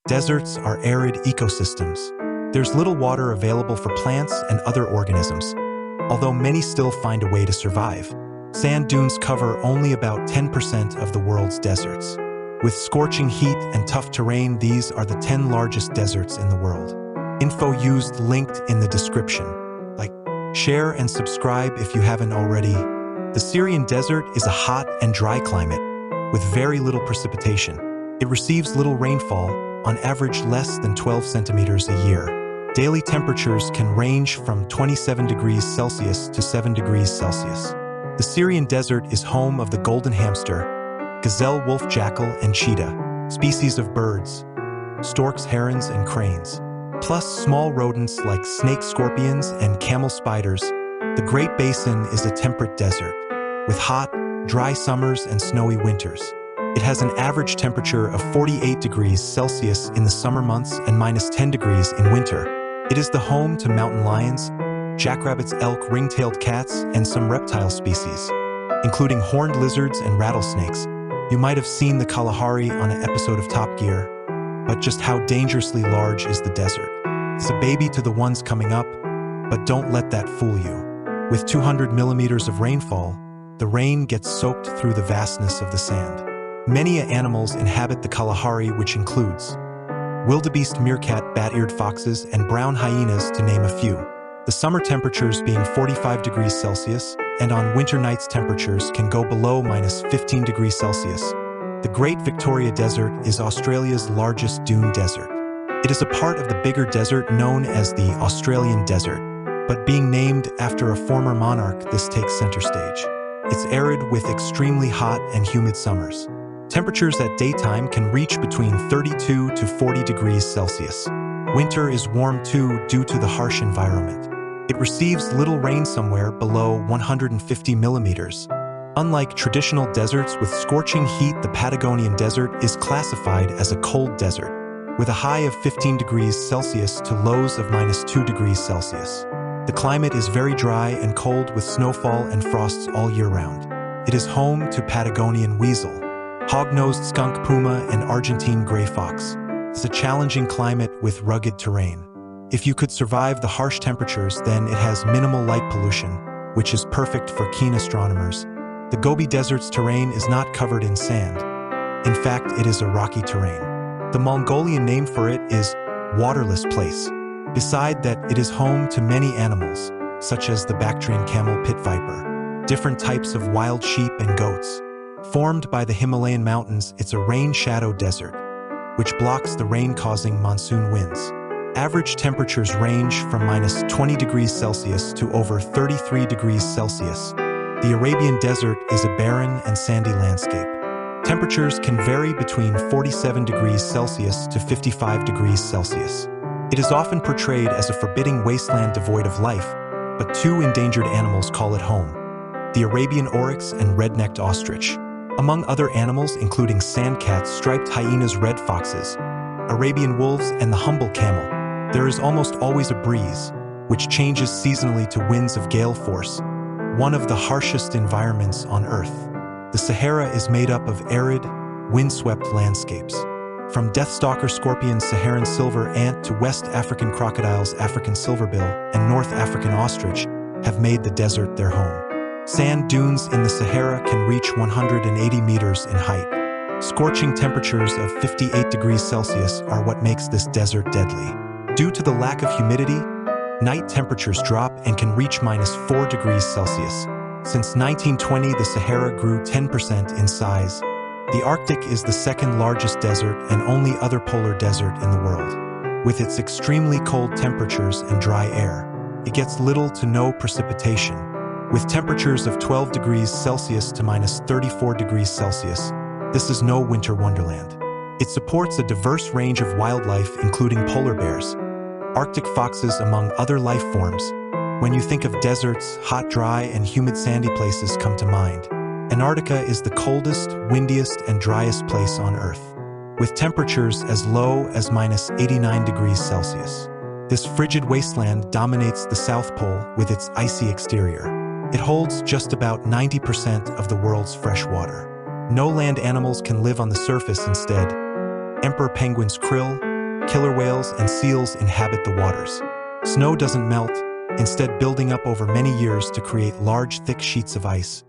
Deserts are arid ecosystems. There's little water available for plants and other organisms, although many still find a way to survive. Sand dunes cover only about 10% of the world's deserts. With scorching heat and tough terrain, these are the 10 largest deserts in the world. Info used linked in the description. Like, share and subscribe if you haven't already. The Syrian desert is a hot and dry climate with very little precipitation. It receives little rainfall, on average less than 12 centimeters a year. Daily temperatures can range from 27 degrees Celsius to 7 degrees Celsius. The Syrian desert is home of the golden hamster, gazelle, wolf, jackal, and cheetah, species of birds, storks, herons, and cranes, plus small rodents like snake scorpions and camel spiders. The Great Basin is a temperate desert, with hot, dry summers and snowy winters. It has an average temperature of 48 degrees Celsius in the summer months and minus 10 degrees in winter. It is the home to mountain lions, jackrabbits, elk, ring-tailed cats, and some reptile species, including horned lizards and rattlesnakes. You might have seen the Kalahari on an episode of Top Gear, but just how dangerously large is the desert? It's a baby to the ones coming up, but don't let that fool you. With 200 millimeters of rainfall, the rain gets soaked through the vastness of the sand. Many animals inhabit the Kalahari, which includes wildebeest, meerkat, bat-eared foxes, and brown hyenas, to name a few. The summer temperatures being 45 degrees Celsius, and on winter nights temperatures can go below minus 15 degrees Celsius. The Great Victoria Desert is Australia's largest dune desert. It is a part of the bigger desert known as the Australian Desert, but being named after a former monarch, this takes center stage. It's arid with extremely hot and humid summers. Temperatures at daytime can reach between 32 to 40 degrees Celsius. Winter is warm too due to the harsh environment. It receives little rain, somewhere below 150 millimeters. Unlike traditional deserts with scorching heat, the Patagonian Desert is classified as a cold desert, with a high of 15 degrees Celsius to lows of minus 2 degrees Celsius. The climate is very dry and cold with snowfall and frosts all year round. It is home to Patagonian weasel, hog-nosed skunk, puma, and Argentine gray fox. It's a challenging climate with rugged terrain. If you could survive the harsh temperatures, then it has minimal light pollution, which is perfect for keen astronomers. The Gobi Desert's terrain is not covered in sand. In fact, it is a rocky terrain. The Mongolian name for it is waterless place. Beside that, it is home to many animals, such as the Bactrian camel, pit viper, different types of wild sheep and goats. Formed by the Himalayan mountains, it's a rain shadow desert, which blocks the rain-causing monsoon winds. Average temperatures range from minus 20 degrees Celsius to over 33 degrees Celsius. The Arabian Desert is a barren and sandy landscape. Temperatures can vary between 47 degrees Celsius to 55 degrees Celsius. It is often portrayed as a forbidding wasteland devoid of life, but two endangered animals call it home: the Arabian oryx and red-necked ostrich. Among other animals, including sandcats, striped hyenas, red foxes, Arabian wolves, and the humble camel, there is almost always a breeze, which changes seasonally to winds of gale force, one of the harshest environments on Earth. The Sahara is made up of arid, windswept landscapes. From deathstalker scorpions, Saharan silver ant, to West African crocodiles, African silverbill, and North African ostrich have made the desert their home. Sand dunes in the Sahara can reach 180 meters in height. Scorching temperatures of 58 degrees Celsius are what makes this desert deadly. Due to the lack of humidity, night temperatures drop and can reach minus 4 degrees Celsius. Since 1920, the Sahara grew 10% in size. The Arctic is the second largest desert and only other polar desert in the world. With its extremely cold temperatures and dry air, it gets little to no precipitation. With temperatures of 12 degrees Celsius to minus 34 degrees Celsius, this is no winter wonderland. It supports a diverse range of wildlife, including polar bears, Arctic foxes, among other life forms. When you think of deserts, hot, dry, and humid sandy places come to mind. Antarctica is the coldest, windiest, and driest place on Earth, with temperatures as low as minus 89 degrees Celsius. This frigid wasteland dominates the South Pole with its icy exterior. It holds just about 90% of the world's fresh water. No land animals can live on the surface instead. Emperor penguins, krill, killer whales and seals inhabit the waters. Snow doesn't melt, instead building up over many years to create large, thick sheets of ice.